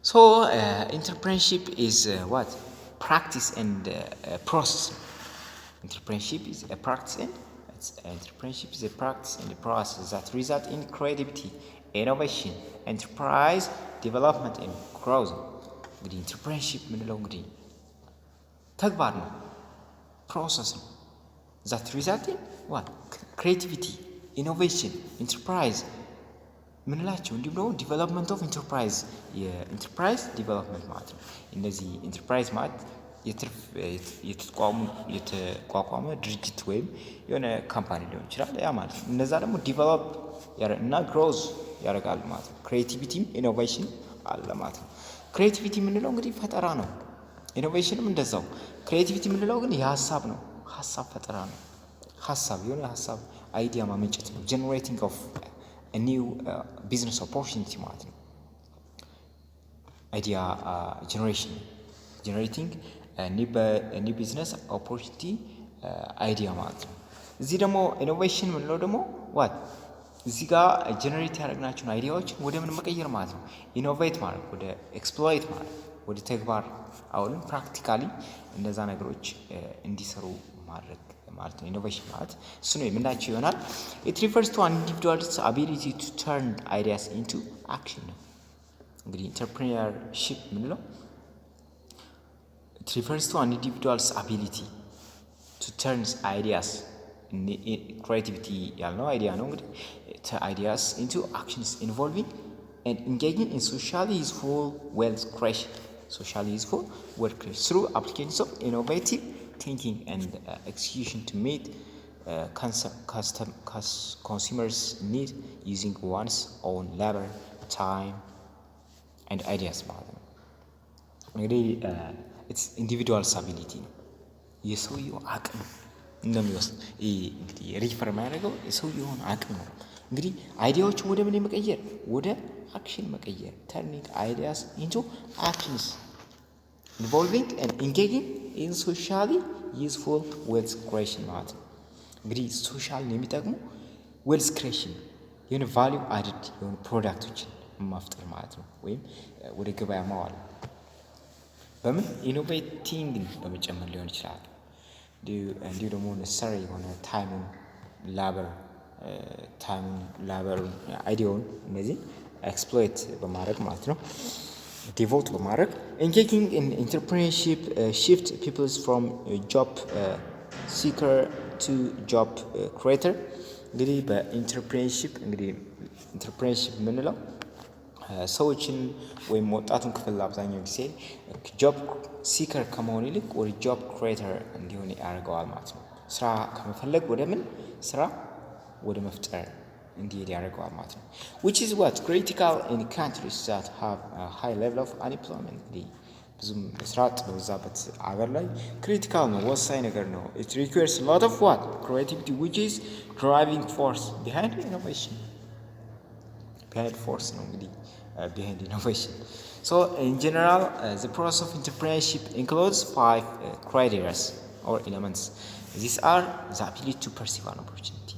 So entrepreneurship is what? Practice and process. Entrepreneurship is a practice and process that result in creativity, innovation, enterprise development and growth. እንግዲህ entrepreneurship ምንለው እንግዲህ ተግባር ነው፣ ፕሮሰስ ነው። that result in what? creativity, innovation, enterprise ምንላቸው እንዲሁም ደግሞ ዲቨሎፕመንት ኦፍ ኢንተርፕራይዝ የኢንተርፕራይዝ ዲቨሎፕመንት ማለት ነው። እነዚህ ኢንተርፕራይዝ ማለት የተቋቋመ ድርጅት ወይም የሆነ ካምፓኒ ሊሆን ይችላል ያ ማለት ነው። እነዛ ደግሞ ዲቨሎፕ እና ግሮዝ ያደርጋሉ ማለት ነው። ክሬቲቪቲም ኢኖቬሽን አለ ማለት ነው። ክሬቲቪቲ የምንለው እንግዲህ ፈጠራ ነው። ኢኖቬሽንም እንደዛው። ክሬቲቪቲ የምንለው ግን የሀሳብ ነው፣ ሀሳብ ፈጠራ ነው። ሀሳብ የሆነ ሀሳብ አይዲያ ማመንጨት ነው። ጀነሬቲንግ ኦፍ ኒው ቢዝነስ ኦፖርቹኒቲ ማለት ነው። አይዲያ ጀነሬቲንግ ኒው ቢዝነስ ኦፖርቹኒቲ አይዲያ ማለት ነው። እዚህ ደግሞ ኢኖቬሽን የምንለው ደግሞ ዋት እዚህ ጋር ጀነሬት ያደረግናቸውን አይዲያዎችን ወደ ምን መቀየር ማለት ነው። ኢኖቬት ማለት ወደ ኤክስፕሎይት ማለት ወደ ተግባር አሁንም ፕራክቲካሊ እነዛ ነገሮች እንዲሰሩ ማድረግ ማለት ነው። ኢኖቬሽን ማለት እሱ ነው የምናቸው ይሆናል። it refers to an individual's ability to turn ideas into action ነው። እንግዲህ ኢንተርፕሪነርሺፕ የምንለው it refers to an individual's ability to turn ideas creativity ያልነው አይዲያ ነው እንግዲህ ideas into actions involving and engaging in socially useful wealth creation through applications of innovative thinking and execution to meet consumers' need using one's own labor, time and ideas ማለት ነው። እንግዲህ it's individual's ability ነው፣ የሰውየው አቅም እንደሚወስድ እንግዲህ ሪፈር የሚያደርገው የሰውየውን አቅም ነው። እንግዲህ አይዲያዎችን ወደ ምን መቀየር? ወደ አክሽን መቀየር። turning ideas into actions involving and engaging in socially useful wealth creation ማለት ነው። እንግዲህ ሶሻል የሚጠቅሙ ዌልዝ ክሬሽን የሆነ ቫሊዩ አድድ የሆኑ ፕሮዳክቶችን ማፍጠር ማለት ነው። ወይም ወደ ገበያ ማዋል በምን ኢኖቬቲንግ በመጨመር ሊሆን ይችላል። እንዲሁ ደግሞ ነሰሪ የሆነ ታይሙን ላበር አይዲያውን እነዚህ ኤክስፕሎይት በማድረግ ማለት ነው፣ ዲቮት በማድረግ engaging in entrepreneurship shift people from job seeker to job creator። እንግዲህ በኢንተርፕሪነርሺፕ እንግዲህ ኢንተርፕሪነርሺፕ የምንለው ሰዎችን ወይም ወጣቱን ክፍል አብዛኛው ጊዜ ጆብ ሲከር ከመሆን ይልቅ ወደ ጆብ ክሬተር እንዲሆን ያደርገዋል ማለት ነው። ስራ ከመፈለግ ወደ ምን ስራ ወደ መፍጠር እንዲሄድ ያደርገዋል ማለት ነው። which is what critical in countries that have a high level of unemployment። እንግዲህ ብዙም ስራ አጥ በበዛበት አገር ላይ ክሪቲካል ነው፣ ወሳኝ ነገር ነው። it requires a lot of what creativity which is driving force behind innovation ነው እንግዲህ behind innovation. So in general the process of entrepreneurship includes 5 criteria or elements. These are the ability to perceive an opportunity.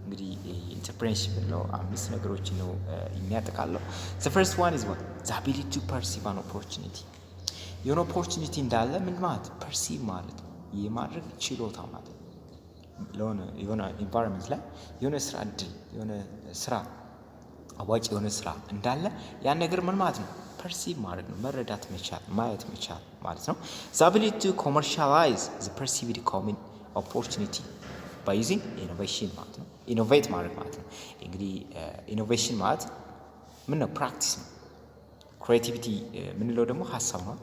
እንግዲህ ኢንተርፕሪነርሺፕ ነው 5 ነገሮች ነው የሚያጠቃልለው። the first one is what the ability to perceive an opportunity። የሆነ ኦፖርቹኒቲ እንዳለ ምን ማለት ፐርሲቭ ማለት የማድረግ ችሎታ ማለት የሆነ ኢንቫይሮንመንት ላይ የሆነ ስራ እድል የሆነ ስራ አዋጭ የሆነ ስራ እንዳለ ያን ነገር ምን ማለት ነው ፐርሲቭ ማለት ነው፣ መረዳት መቻል ማየት መቻል ማለት ነው። the ability to commercialize the perceived common opportunity by using innovation ማለት ነው። ኢኖቬት ማለት ነው። እንግዲህ ኢኖቬሽን ማለት ምን ነው ፕራክቲስ ነው። ክሬቲቪቲ ምንለው ደግሞ ሀሳብ ነው።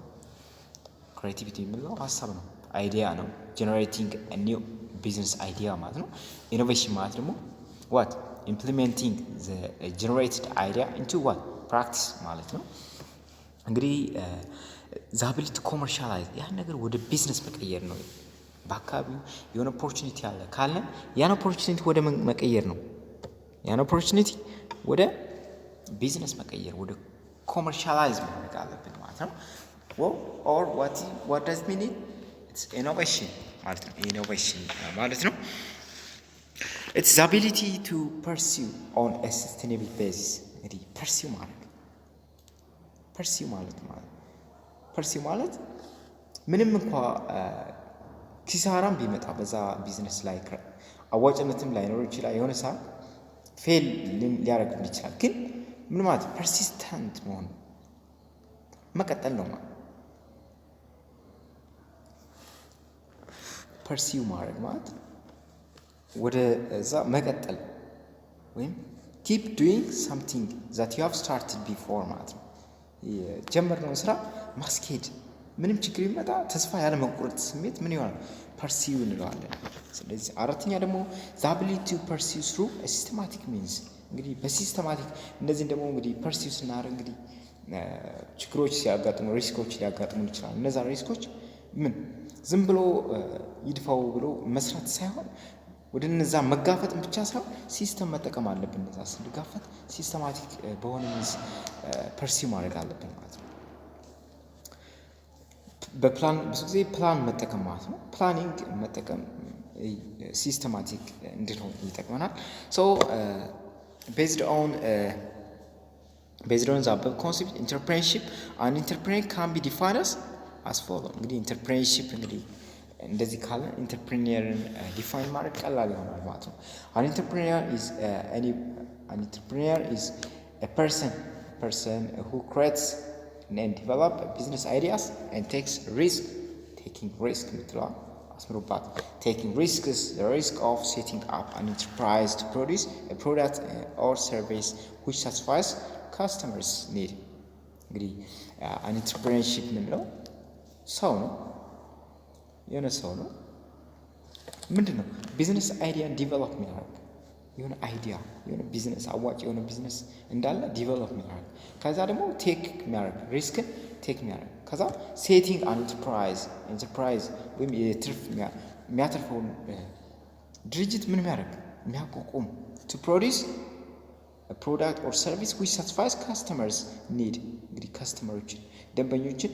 ክሬቲቪቲ ምንለው ሀሳብ ነው፣ አይዲያ ነው። ጀነሬቲንግ ኒው ቢዝነስ አይዲያ ማለት ነው። ኢኖቬሽን ማለት ደግሞ what implementing the generated idea into what practice ማለት ነው። እንግዲህ the ability to commercialize ያን ነገር ወደ ቢዝነስ መቀየር ነው። በአካባቢው የሆነ ኦፖርቹኒቲ አለ ካለ ያን ኦፖርቹኒቲ ወደ መቀየር ነው። ያን ኦፖርቹኒቲ ወደ ቢዝነስ መቀየር ወደ ኮመርሻላይዝ ማድረግ አለብን ማለት ነው። or what does mean it's innovation ማለት ነው። ኢኖቬሽን ማለት ነው። It's the ability to pursue on a sustainable basis. እንግዲህ pursue ማለት ምንም እንኳ ኪሳራም ቢመጣ በዛ ቢዝነስ ላይ አዋጭነትም ላይኖር ይችላል፣ የሆነ ሰዓት ፌል ሊያደርግ ይችላል። ግን ምን ማለት ፐርሲስታንት መሆን መቀጠል ነው ማለት ፐርሲው ማድረግ ማለት ወደ እዛ መቀጠል ወይም keep doing something that you have started before ማለት ነው። የጀመርነውን ስራ ማስኬድ ምንም ችግር ይመጣ ተስፋ ያለ መቁረጥ ስሜት ምን ይሆናል ፐርሲው እንለዋለን። ስለዚህ አራተኛ ደግሞ the ability to pursue through a systematic means እንግዲህ በሲስተማቲክ እንደዚህ ደግሞ እንግዲህ ፐርሲው ስናደርግ እንግዲህ ችግሮች ሲያጋጥሙ ሪስኮች ሊያጋጥሙ ይችላል። እነዛ ሪስኮች ምን ዝም ብሎ ይድፋው ብሎ መስራት ሳይሆን ወደ እነዛ መጋፈጥ ብቻ ሳይሆን ሲስተም መጠቀም አለብን። እነዛ ስንጋፈጥ ሲስተማቲክ በሆነ ሚንስ ፐርሲው ማድረግ አለብን ማለት ነው። በፕላን ብዙ ጊዜ ፕላን መጠቀም ማለት ነው። ፕላኒንግ መጠቀም ሲስተማቲክ እንድንሆን ይጠቅመናል። ሶ based on the above concept entrepreneurship, an entrepreneur can be defined as follows. እንግዲህ entrepreneurship እንግዲህ እንደዚህ ካለ ኢንተርፕሪኒየርን ዲፋይን ማድረግ ቀላል ይሆናል ማለት ነው። an entrepreneur is a person who creates and develop business ideas and takes risk. taking risk ምትለዋል አስምሩባት። taking risk is the risk of setting up an enterprise to produce a product or service which satisfies customers need. እንግዲህ an entrepreneurship ምንለው ሰው ነው የሆነ ሰው ነው ምንድን ነው ቢዝነስ አይዲያን ዲቨሎፕ የሚያደርግ የሆነ አይዲያ የሆነ ቢዝነስ አዋጭ የሆነ ቢዝነስ እንዳለ ዲቨሎፕ የሚያደርግ ከዛ ደግሞ ቴክ የሚያደርግ ሪስክን ቴክ የሚያደርግ ከዛ ሴቲንግ አን ኢንተርፕራይዝ ወይም የትርፍ የሚያተርፈውን ድርጅት ምን የሚያደርግ የሚያቋቁም to produce a product or service which satisfies customers need እንግዲህ ከስተመሮችን ደንበኞችን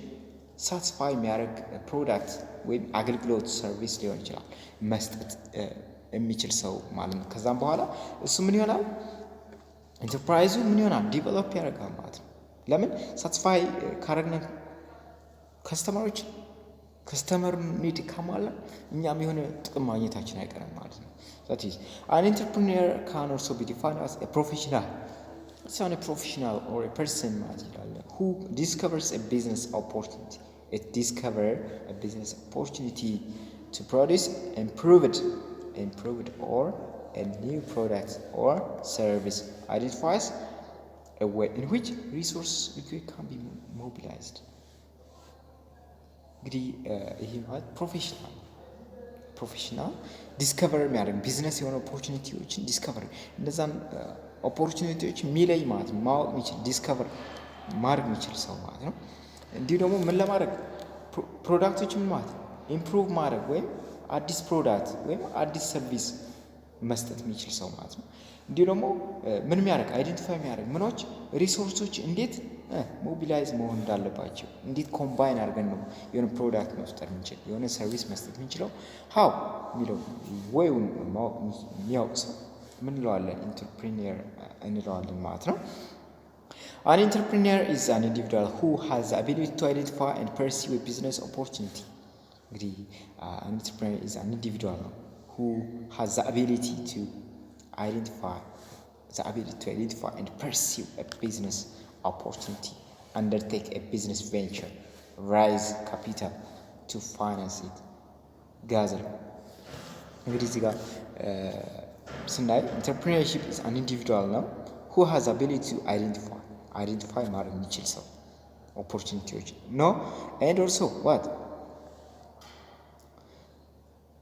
ሳትስፋይ የሚያደርግ ፕሮዳክት ወይም አገልግሎት ሰርቪስ ሊሆን ይችላል መስጠት የሚችል ሰው ማለት ነው። ከዛም በኋላ እሱ ምን ይሆናል ኢንተርፕራይዙ ምን ይሆናል ዲቨሎፕ ያደርጋል ማለት ነው። ለምን ሳትስፋይ ካረግነ ከስተመር ኒድ ካሟላ እኛም የሆነ ጥቅም ማግኘታችን አይቀርም ማለት ነው። that is an entrepreneur can also be defined as a professional. It's not a professional or a person ማለት ይላል who discovers a business opportunity. It discover a business opportunity to produce improved or a new product or service, identifies a way in which resources can be mobilized. እንግዲህ ይሄ ማለት ፕሮፌሽናል ዲስከቨር የሚያደርግ ቢዝነስ የሆነ ኦፖርቹኒቲዎችን ዲስከቨር እነዛን ኦፖርቹኒቲዎች የሚለይ ማለት ነው ማወቅ የሚችል ዲስከቨር ማድረግ የሚችል ሰው ማለት ነው። እንዲሁ ደግሞ ምን ለማድረግ ፕሮዳክቶችን ማለት ኢምፕሩቭ ማድረግ ወይም አዲስ ፕሮዳክት ወይም አዲስ ሰርቪስ መስጠት የሚችል ሰው ማለት ነው። እንዲሁ ደግሞ ምን የሚያደርግ አይደንቲፋይ የሚያደርግ ምኖች ሪሶርሶች እንዴት ሞቢላይዝ መሆን እንዳለባቸው እንዴት ኮምባይን አድርገን ነው የሆነ ፕሮዳክት መፍጠር የምንችል የሆነ ሰርቪስ መስጠት የምንችለው ሃው የሚለው ወይውን ማወቅ የሚያውቅ ሰው ምን እንለዋለን ኢንተርፕሪኒየር እንለዋለን ማለት ነው። An entrepreneur is an individual who has the ability to identify and pursue a business opportunity. እንግዲህ an entrepreneur is an individual who has the ability to identify and pursue a business opportunity, undertake a business venture, raise capital to finance it, gather. እንግዲህ እዚህ ጋር ስናይ entrepreneurship is an individual ነው who has the ability to identify ማድረግ የሚችል ሰው ኦፖርቹኒቲዎች ነው and also what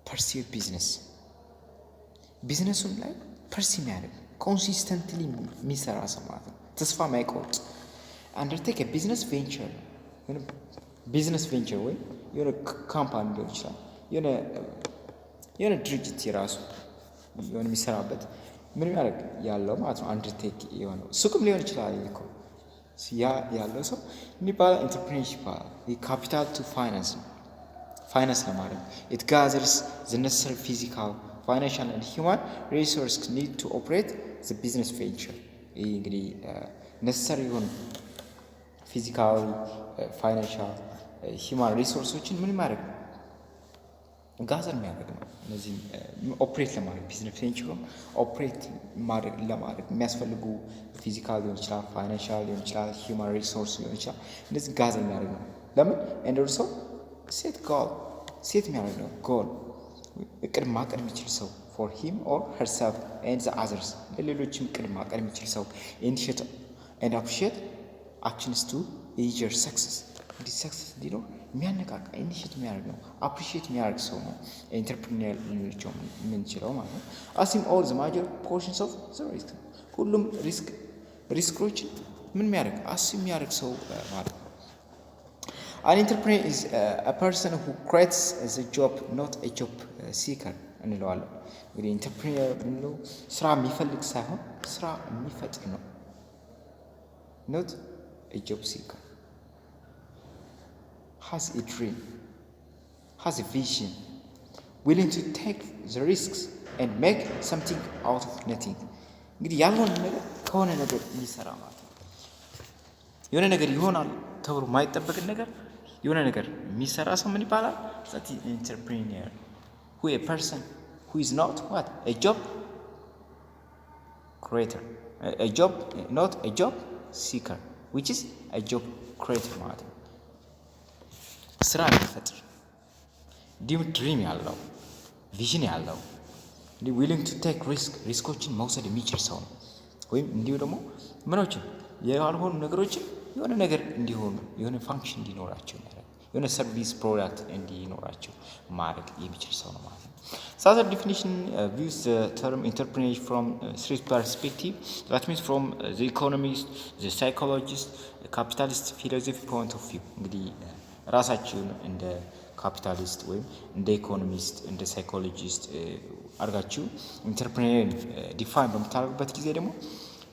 pursue business ቢዝነሱን ላይ ፐርሲው የሚያደርግ ኮንሲስተንትሊ የሚሰራ ሰው ማለት ነው። ተስፋ ማይቆርጥ አንደርቴክ ቢዝነስ ቬንቸር ወይም የሆነ ካምፓኒ ሊሆን ይችላል የሆነ ድርጅት የራሱ የሆነ የሚሰራበት ምን የሚያደርግ ያለው ማለት ነው። አንደርቴክ የሆነው ሱቅም ሊሆን ይችላል እኮ ያ ያለው ሰው የሚባለው ኢንተርፕሪነርሺፕ ካፒታል ቱ ፋይናንስ ለማድረግ it gathers the necessary physical financial and human resources need to operate the business venture ይህ እንግዲህ necessary የሆኑ ፊዚካሊ ፋይናንሻል ሂውማን ሪሶርሶችን ምን ማድረግ ጋዘር የሚያደርግ ነው እነዚህ ኦፕሬት ለማድረግ ቢዝነስ ቬንቸሩን ኦፕሬት ለማድረግ የሚያስፈልጉ ፊዚካል ሊሆን ይችላል ፋይናንሻል ሊሆን ይችላል ሂውማን ሪሶርስ ሊሆን ይችላል እነዚህ ጋዘር የሚያደርግ ነው ለምን and also ሴት የሚያደርግ ነው ጎል እቅድ ማቀድ የሚችል ሰው for him or herself and the others ለሌሎችም እቅድ ማቀድ የሚችል ሰው initiate and appreciate actions to measure success this success እንዲኖር የሚያነቃቃ ኢኒሺየት የሚያደርግ ነው አፕሪሺየት የሚያደርግ ሰው ነው ኢንተርፕረኒየር ልንለው የምንችለው ማለት ነው assume all the major portions of the risk ሁሉም ሪስኮችን ምን የሚያደርግ assume የሚያደርግ ሰው ማለት ነው an entrepreneur is a person who creates a job not a job seeker እንለዋለን እንግዲህ ኢንተርፕረኒየር ምንለው ስራ የሚፈልግ ሳይሆን ስራ የሚፈጥር ነው not a job seeker has a dream, has a vision, willing to take the risks and make something out of nothing. እንግዲህ ያልሆነ ነገር ከሆነ ነገር ሊሰራ ማለት ነው የሆነ ነገር ይሆናል ተብሎ ማይጠበቅ ነገር የሆነ ነገር የሚሰራ ሰው ምን ይባላል that is entrepreneur who a person who is not what a job creator a job not a job seeker which is a job creator ማለት ነው ስራ የሚፈጥር ድሪም ያለው ቪዥን ያለው willing to take ሪስኮችን መውሰድ የሚችል ሰው ነው ወይም እንዲሁ ደግሞ ምኖችን ያልሆኑ ነገሮችን የሆነ ነገር እንዲሆኑ የሆነ ፋንክሽን እንዲኖራቸው የሆነ ሰርቪስ ፕሮዳክት እንዲኖራቸው ማድረግ የሚችል ሰው ነው ማለት ነው Other definition views the term entrepreneur from three perspectives that means from the economist the psychologist the capitalist philosophy point of view እንግዲህ ራሳችሁን እንደ ካፒታሊስት ወይም እንደ ኢኮኖሚስት እንደ ሳይኮሎጂስት አርጋችሁ ኢንተርፕረኒየር ዲፋይን በምታደርጉበት ጊዜ ደግሞ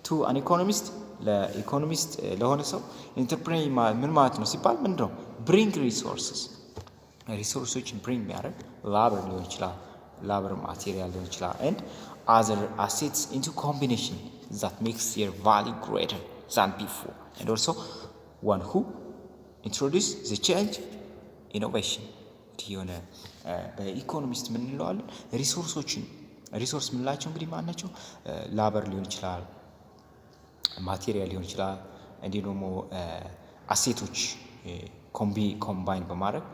ቱ አን ኢኮኖሚስት ለኢኮኖሚስት ለሆነ ሰው ኢንተርፕረኒየር ምን ማለት ነው ሲባል ምንድነው ብሪንግ ሪሶርሶችን ብሪንግ የሚያደርግ ላበር ሊሆን ይችላል ላበር ማቴሪያል ሊሆን ይችላል and other assets into combination that makes their value greater than before and also one who introduce the change innovation የሆነ በኢኮኖሚስት ምን እንለዋለን ሪሶርስ ምንላቸው እንግዲህ ማን ናቸው ላበር ሊሆን ይችላል ማቴሪያል ሊሆን ይችላል እንዲሁ ደግሞ አሴቶች ኮምባይን በማድረግ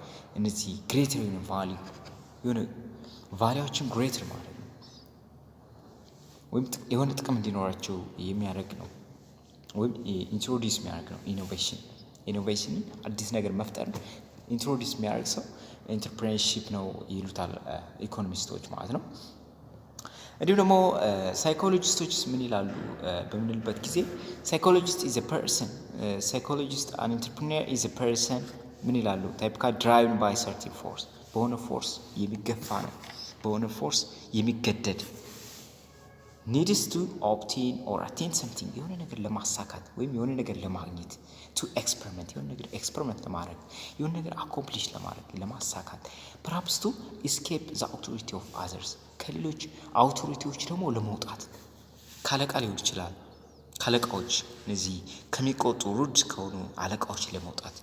እነዚህ ግሬተር የሆነ ቫልዩዎችን ግሬተር ማለት ነው ወይም የሆነ ጥቅም እንዲኖራቸው የሚያደርግ ነው ወይም ኢንትሮዲዩስ የሚያደርግ ነው ኢኖቬሽን አዲስ ነገር መፍጠር ኢንትሮዲዩስ የሚያደርግ ሰው ኢንተርፕረነርሺፕ ነው ይሉታል ኢኮኖሚስቶች ማለት ነው እንዲሁም ደግሞ ሳይኮሎጂስቶችስ ምን ይላሉ በምንልበት ጊዜ ሳይኮሎጂስት is a person psychologist an entrepreneur is a person ምን ይላሉ typically driven by certain force በሆነ ፎርስ የሚገፋ ነው በሆነ ፎርስ የሚገደድ needs to obtain or attain something የሆነ ነገር ለማሳካት ወይም የሆነ ነገር ለማግኘት to experiment የሆነ ነገር ኤክስፐሪመንት ለማድረግ የሆነ ነገር accomplish ለማድረግ ለማሳካት perhaps to escape the authority of others ከሌሎች አውቶሪቲዎች ደግሞ ለመውጣት ካለቃ ሊሆን ይችላል ካለቃዎች እነዚህ ከሚቆጡ ሩድ ከሆኑ አለቃዎች ለመውጣት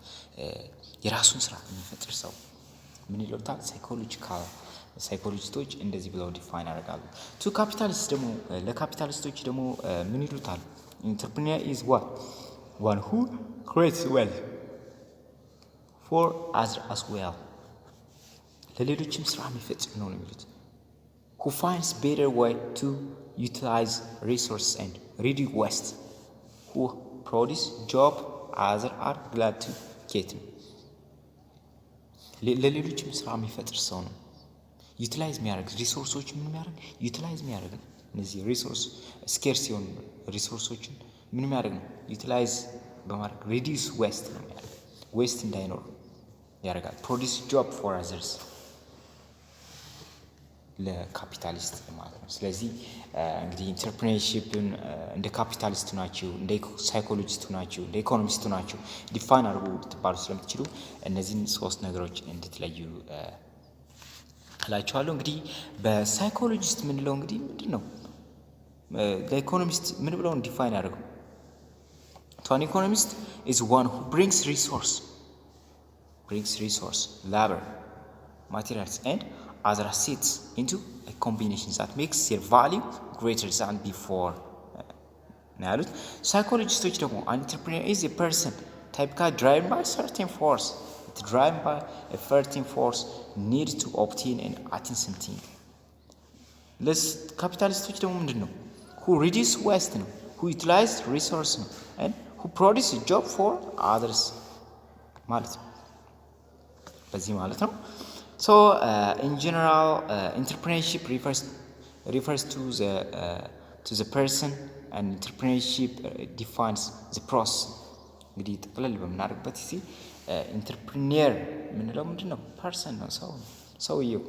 የራሱን ስራ የሚፈጥር ሰው ምን ይሉታል ሳይኮሎጂስቶች እንደዚህ ብለው ዲፋይን ያደርጋሉ ቱ ካፒታሊስት ደግሞ ለካፒታሊስቶች ደግሞ ምን ይሉታል ኢንተርፕረኒየር is one who creates wealth for others as well ለሌሎችም ስራ የሚፈጥር ነው የሚሉት who finds better way to utilize resources and reduce waste who produce job others are glad to get ለሌሎችም ስራ የሚፈጥር ሰው ነው ዩቲላይዝ የሚያደርግ ሪሶርሶች ምን የሚያደርግ ዩቲላይዝ የሚያደርግ እነዚህ ሪሶርስ ስኬርስ የሆኑ ሪሶርሶችን ምን የሚያደርግ ነው ዩቲላይዝ በማድረግ ሪዲዩስ ዌስት ነው የሚያደርግ ዌስት እንዳይኖር ያደርጋል ፕሮዲስ ጆብ ፎር አዘርስ ለካፒታሊስት ማለት ነው ስለዚህ እንግዲህ ኢንተርፕረነርሺፕን እንደ ካፒታሊስት ናቸው እንደ ሳይኮሎጂስት ናቸው እንደ ኢኮኖሚስት ናቸው ዲፋይን አድርጉ ልትባሉ ስለምትችሉ እነዚህን ሶስት ነገሮች እንድትለዩ እላችኋለሁ። እንግዲህ በሳይኮሎጂስት ምንለው እንግዲህ ምንድነው ለኢኮኖሚስት ምን ብለው ዲፋይን ያደርገው? An economist is one who brings resource, labor, materials and other assets into a combination that makes their value greater than before. Now, psychologists ደግሞ an entrepreneur is a person typically driven by certain force. It's driven by a certain force need to obtain and attain something. ካፒታሊስቶች ደግሞ ምንድነው? who reduce waste ነው, who utilize resource ነው, and who produce a job for others ማለት ነው። በዚህ ማለት ነው። So in general entrepreneurship refers to the person, and entrepreneurship defines the process. እንግዲህ ጠቅለል በምናደርግበት ጊዜ ኢንተርፕሪኒየር ምንለው ምንድነው? ፐርሰን ነው፣ ሰውየው።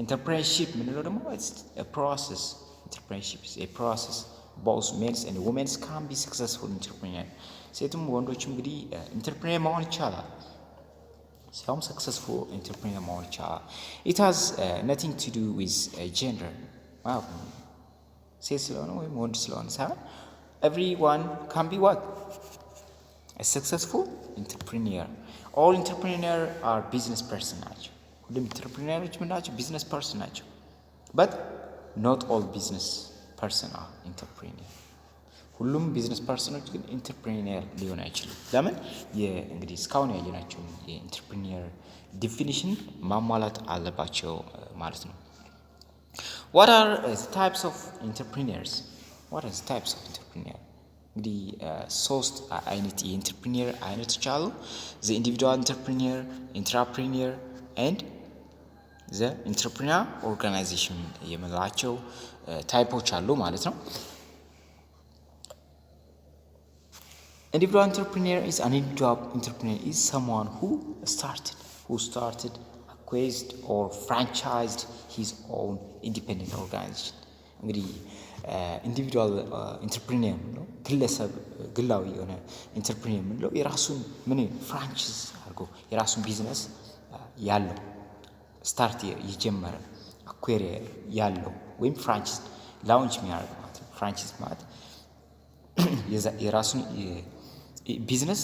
Entrepreneurship ምንለው ደግሞ a process. Entrepreneurship is a process. Both men and women can be successful entrepreneur. ሴትም ወንዶችም እንግዲህ ኢንተርፕሪነር መሆን ይቻላል። ሲያውም successful entrepreneur መሆን ይቻላል። It has nothing to do with gender. ሴት ስለሆነ ወይም ወንድ ስለሆነ ሳይሆን everyone can be what? A successful entrepreneur. All entrepreneurs are business person ናቸው። ሁሉም ኢንተርፕሪነሮች ምን ናቸው? ቢዝነስ ፐርሰን ናቸው። but not all business person are entrepreneur. ሁሉም ቢዝነስ ፐርሰኖች ግን ኢንተርፕሪነር ሊሆን አይችልም። ለምን? እንግዲህ እስካሁን ያየናቸው የኢንተርፕሪነር ዲፊኒሽን ማሟላት አለባቸው ማለት ነው። what are the types of entrepreneurs? እንግዲህ ሶስት አይነት የኢንተርፕሪነር አይነቶች አሉ። the individual entrepreneur, intrapreneur and the entrepreneur organization የምንላቸው ታይፖች አሉ ማለት ነው። Individual entrepreneur is an individual entrepreneur is someone who started, acquired or franchised his own independent organization. እንግዲህ ኢንዲቪዱዋል ኢንተርፕሪነር ነው፣ ግለሰብ ግላዊ የሆነ ኢንተርፕሪነር ምንለው የራሱን ፍራንቻይዝ አድርጎ የራሱን ቢዝነስ ያለው ስታርት የጀመረ አኩዌር ያለው ወይም ፍራንቻይዝ ላውንች የሚያደርግ ማለት ነው። ፍራንቻይዝ ማለት የራሱን ቢዝነስ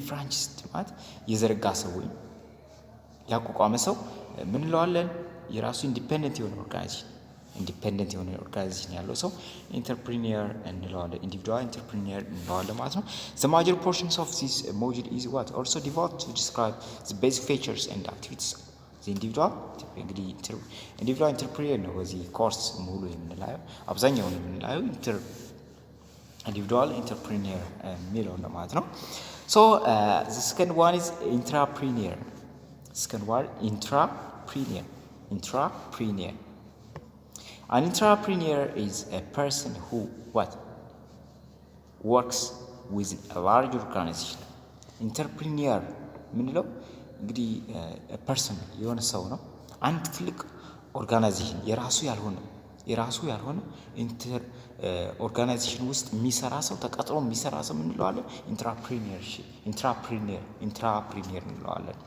ፍራንቻይዝ ማለት የዘረጋ ሰው ወይም ያቋቋመ ሰው ምን እንለዋለን? የራሱ ኢንዲፔንደንት የሆነ ኦርጋናይዜሽን ያለው ሰው ኢንተርፕሪነር እንለዋለን። ኢንዲቪዱዋል ኢንተርፕሪነር እንለዋለን ማለት ነው። The major portions of this module is what also devoted to describe the basic features and activities. The individual ኢንተርፕሪነር ነው በዚህ ኮርስ ሙሉ የምንላየው፣ አብዛኛውን የምንላየው ኢንዲቪዱዋል ኢንተርፕሪነር የሚለው ነው ማለት ነው። So the second one is intrapreneur. An intrapreneur is a person who works within a large organization. Entrepreneur ምንለው እንግዲህ ፐርሰን የሆነ ሰው ነው። አንድ ትልቅ ኦርጋናይዜሽን የራሱ ያልሆነ ኦርጋናይዜሽን ውስጥ የሚሰራ ሰው ተቀጥሮ የሚሰራ ሰው ምንለዋለን? ኢንትራፕሪነር እንለዋለን።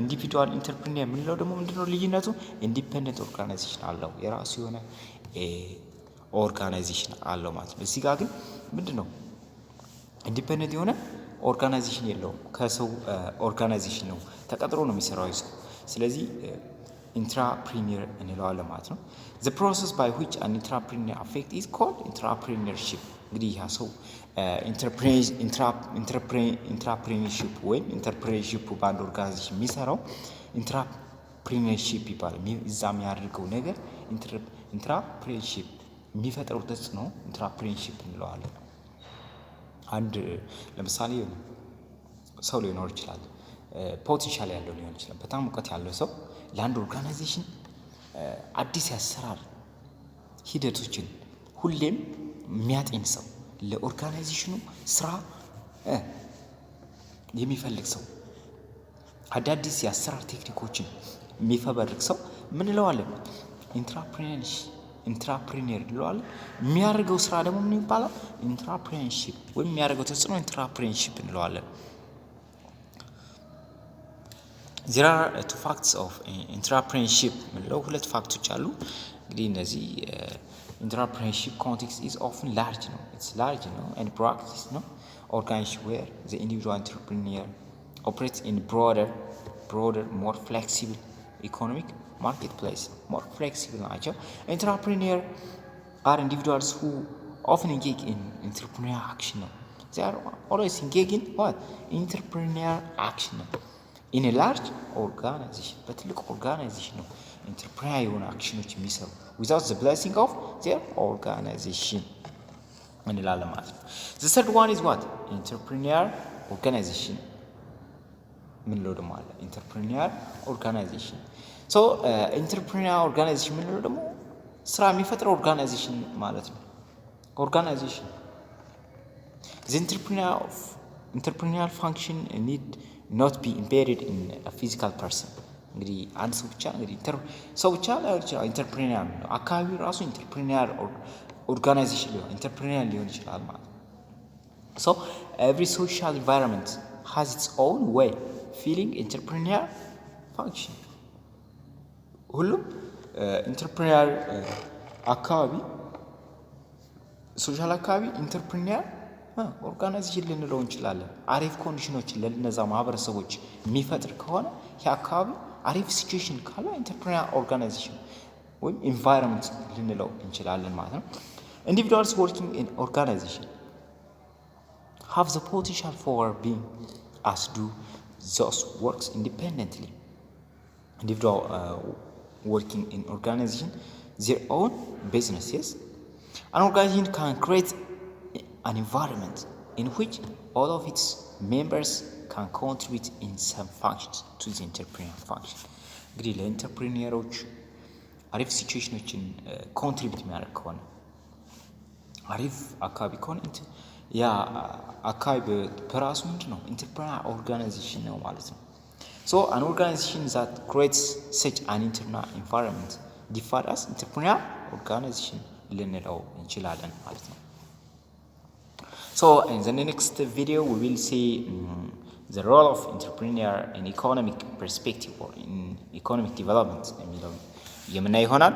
ኢንዲቪዱዋል ኢንተርፕሪነር ምንለው ደግሞ ምንድነው ልዩነቱ? ኢንዲፔንደንት ኦርጋናይዜሽን አለው፣ የራሱ የሆነ ኦርጋናይዜሽን አለው ማለት ነው። እዚህ ጋር ግን ምንድነው ኢንዲፔንደንት የሆነ ኦርጋናይዜሽን የለውም፣ ከሰው ኦርጋናይዜሽን ነው ተቀጥሮ ነው የሚሰራው ሰው። ስለዚህ intrapreneur እንለዋለን ማለት ነው። The process by which an entrepreneur affect is called entrepreneurship. እንግዲህ ያ ሰው ኢንትራፕሬነርሺፕ ወይም ኢንተርፕሬነርሺፕ በአንድ ኦርጋናይዜሽን የሚሰራው ኢንትራፕሬነርሺፕ ይባላል። እዛ የሚያደርገው ነገር ኢንትራፕሬነርሺፕ የሚፈጥረው ተጽዕኖ ኢንትራፕሬነርሺፕ እንለዋለን። አንድ ለምሳሌ ሰው ሊኖር ይችላል፣ ፖቴንሻል ያለው ሊሆን ይችላል። በጣም እውቀት ያለው ሰው ለአንድ ኦርጋናይዜሽን አዲስ ያሰራር ሂደቶችን ሁሌም የሚያጤን ሰው፣ ለኦርጋናይዜሽኑ ስራ የሚፈልግ ሰው፣ አዳዲስ ያሰራር ቴክኒኮችን የሚፈበርክ ሰው ምን እንለዋለን? ኢንትራፕሪነር እንለዋለን። የሚያደርገው ስራ ደግሞ ምን ይባላል? ኢንትራፕሬነርሺፕ ወይም የሚያደርገው ተጽዕኖ ኢንትራፕሬነርሺፕ እንለዋለን። there are two facts of entrepreneurship ምንለው ሁለት ፋክቶች አሉ እንግዲህ እነዚህ entrepreneurship context is often large it's large and practice organized where the individual entrepreneur operates in broader more flexible economic marketplace more flexible nature entrepreneur are individuals who often engage in entrepreneurial action they are always engaged in what entrepreneurial action in a large organization በትልቅ organization ነው entrepreneurial የሆነ አክሽኖች የሚሰሩ without the blessing of their organization እንላለን ማለት ነው the third one is what entrepreneurial organization ምንለው ደግሞ አለ entrepreneurial organization so entrepreneurial organization ምንለው ደግሞ ስራ የሚፈጥረው organization ማለት ነው organization the entrepreneurial function need not be embedded in a physical person እንግዲህ አንድ ሰው ብቻ እንግዲህ ሰው ብቻ ላይ ኢንተርፕሪኒየር ነው አካባቢው ራሱ ኢንተርፕሪኒየር ኦርጋናይዜሽን ሊሆን ኢንተርፕሪኒየር ሊሆን ይችላል ማለት so every social environment has its own way feeling entrepreneurial function ሁሉም ኢንተርፕሪኒየር አካባቢ ሶሻል አካባቢ ኢንተርፕሪኒየር ኦርጋናይዜሽን ልንለው እንችላለን አሪፍ ኮንዲሽኖችን ለነዛ ማህበረሰቦች የሚፈጥር ከሆነ የአካባቢ አሪፍ ሲቹዌሽን ካለ ኢንተርፕሪኒየር ኦርጋናይዜሽን ወይም ኢንቫይሮንመንት ልንለው እንችላለን ማለት ነው individuals working in organization have the potential for being as do those works independently individual working in organization their own businesses an organization can create an environment in which all of its members can contribute in some functions to the entrepreneurial function እንግዲህ ለኢንተርፕሪኒየሮች አሪፍ ሲቹዌሽኖችን ኮንትሪቢዩት የሚያደርግ ከሆነ አሪፍ አካባቢ ከሆነ ያ አካባቢ በራሱ ምንድነው ኢንተርፕሪኒየር ኦርጋናይዜሽን ነው ማለት ነው so an organization that creates such an internal environment defined as entrepreneurial organization ልንለው እንችላለን ማለት ነው so in the next video we will see the role of entrepreneur in economic perspective or in economic development የሚለው የምናይ ይሆናል